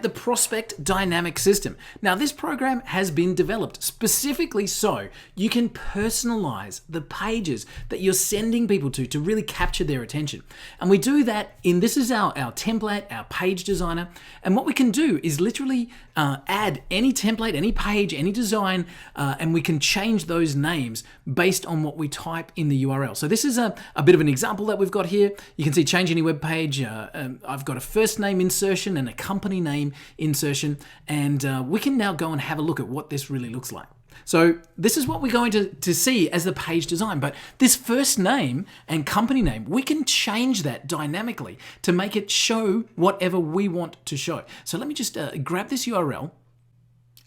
at the Prospect Dynamic System. Now, this program has been developed specifically so you can personalize the pages that you're sending people to really capture their attention. And we do that this is our template, our page designer. And what we can do is literally add any template, any page, any design, and we can change those names based on what we type in the URL. So this is a bit of an example that we've got here. You can see change any web page. I've got a first name insertion and a company name insertion, and we can now go and have a look at what this really looks like. So this is what we're going to see as the page design, but this first name and company name, we can change that dynamically to make it show whatever we want to show. So let me just grab this URL,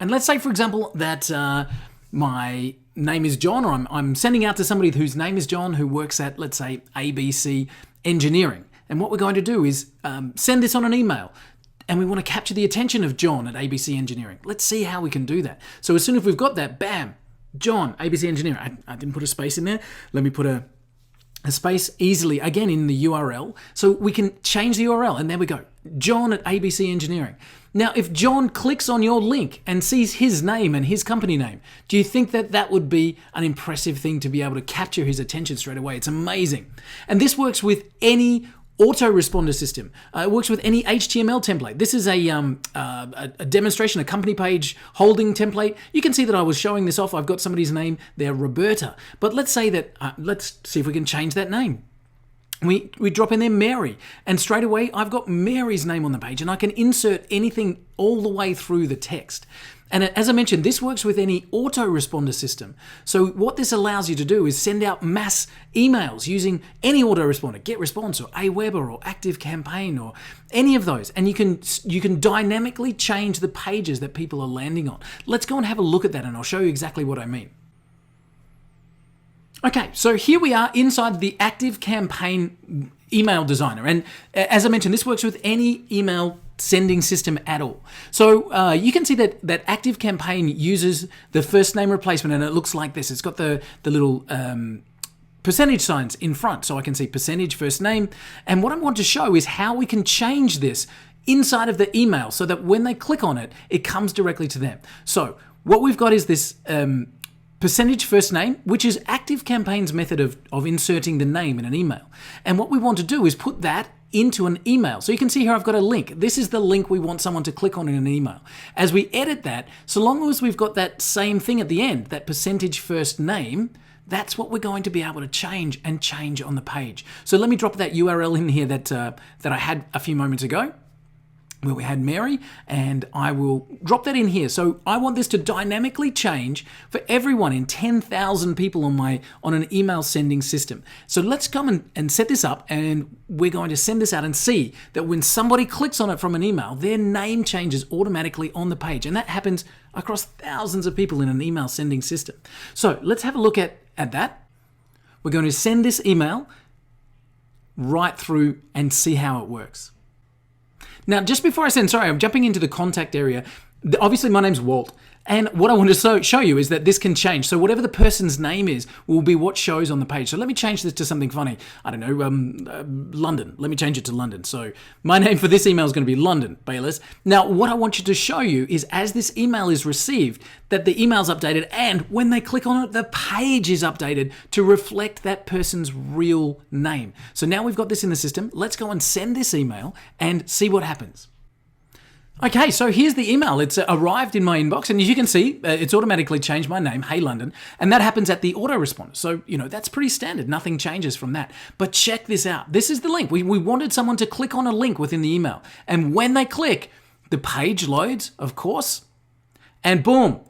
and let's say, for example, that my name is John, or I'm sending out to somebody whose name is John who works at, let's say, ABC Engineering. And what we're going to do is send this on an email. And we want to capture the attention of John at ABC Engineering. Let's see how we can do that. So as soon as we've got that, bam, John, ABC Engineering. I didn't put a space in there. Let me put a space easily again in the URL. So we can change the URL, and there we go. John at ABC Engineering. Now, if John clicks on your link and sees his name and his company name, do you think that that would be an impressive thing to be able to capture his attention straight away? It's amazing. And this works with any autoresponder system. It works with any HTML template. This is a demonstration, a company page holding template. You can see that I was showing this off. I've got somebody's name there, Roberta. But let's say that, let's see if we can change that name. We drop in there Mary, and straight away I've got Mary's name on the page, and I can insert anything all the way through the text. And as I mentioned, this works with any autoresponder system. So what this allows you to do is send out mass emails using any autoresponder, GetResponse or Aweber or ActiveCampaign or any of those. And you can dynamically change the pages that people are landing on. Let's go and have a look at that, and I'll show you exactly what I mean. Okay, so here we are inside the ActiveCampaign email designer. And as I mentioned, this works with any email sending system at all. So you can see that ActiveCampaign uses the first name replacement, and it looks like this. It's got the little percentage signs in front, so I can see percentage first name. And what I want to show is how we can change this inside of the email so that when they click on it, it comes directly to them. So what we've got is this percentage first name, which is ActiveCampaign's method of inserting the name in an email. And what we want to do is put that into an email. So you can see here I've got a link. This is the link we want someone to click on in an email. As we edit that, so long as we've got that same thing at the end, that percentage first name, that's what we're going to be able to change on the page. So let me drop that URL in here that I had a few moments ago, where we had Mary, and I will drop that in here. So I want this to dynamically change for everyone in 10,000 people on an email sending system. So let's come and set this up, and we're going to send this out and see that when somebody clicks on it from an email, their name changes automatically on the page. And that happens across thousands of people in an email sending system. So let's have a look at that. We're going to send this email right through and see how it works. Now, just before I send, sorry, I'm jumping into the contact area. Obviously, my name's Walt. And what I want to show you is that this can change. So whatever the person's name is will be what shows on the page. So let me change this to something funny. I don't know, London. Let me change it to London. So my name for this email is going to be London, Bayless. Now, what I want you to show you is as this email is received, that the email's updated, and when they click on it, the page is updated to reflect that person's real name. So now we've got this in the system. Let's go and send this email and see what happens. Okay, so here's the email. It's arrived in my inbox, and as you can see, it's automatically changed my name, Hey London, and that happens at the autoresponder. So, that's pretty standard. Nothing changes from that. But check this out. This is the link. We wanted someone to click on a link within the email, and when they click, the page loads, of course, and boom,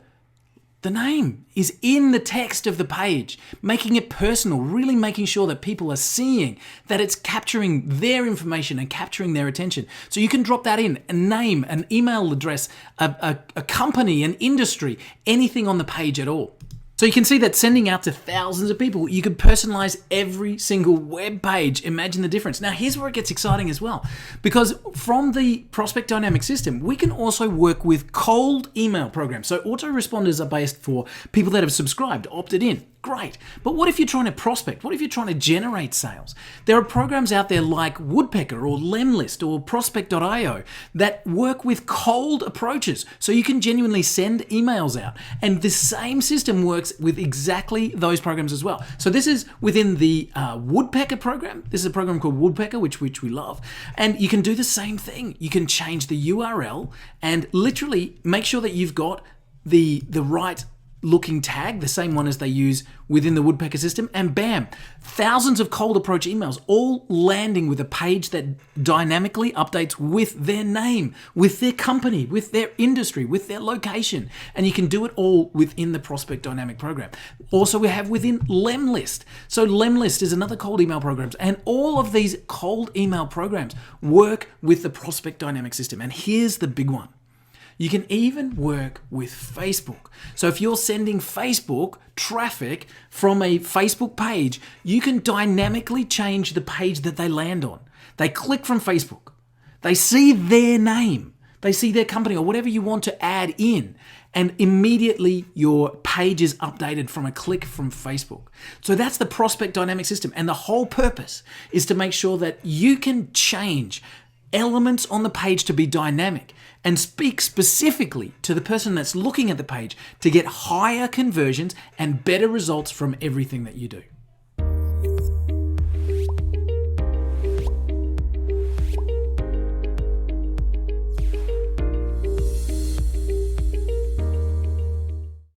the name is in the text of the page, making it personal, really making sure that people are seeing that it's capturing their information and capturing their attention. So you can drop that in, a name, an email address, a company, an industry, anything on the page at all. So you can see that sending out to thousands of people, you could personalize every single web page. Imagine the difference. Now, here's where it gets exciting as well, because from the Prospect Dynamic System, we can also work with cold email programs. So autoresponders are based for people that have subscribed, opted in. Great. But what if you're trying to prospect? What if you're trying to generate sales? There are programs out there like Woodpecker or Lemlist or Prospect.io that work with cold approaches. So you can genuinely send emails out. And the same system works with exactly those programs as well. So this is within the Woodpecker program. This is a program called Woodpecker, which we love. And you can do the same thing. You can change the URL and literally make sure that you've got the right looking tag, the same one as they use within the Woodpecker system, and bam, thousands of cold approach emails, all landing with a page that dynamically updates with their name, with their company, with their industry, with their location. And you can do it all within the Prospect Dynamic program. Also, we have within Lemlist. So Lemlist is another cold email program, and all of these cold email programs work with the Prospect Dynamic system. And here's the big one. You can even work with Facebook. So if you're sending Facebook traffic from a Facebook page, you can dynamically change the page that they land on. They click from Facebook. They see their name. They see their company or whatever you want to add in. And immediately your page is updated from a click from Facebook. So that's the Prospect Dynamic system. And the whole purpose is to make sure that you can change elements on the page to be dynamic and speak specifically to the person that's looking at the page to get higher conversions and better results from everything that you do.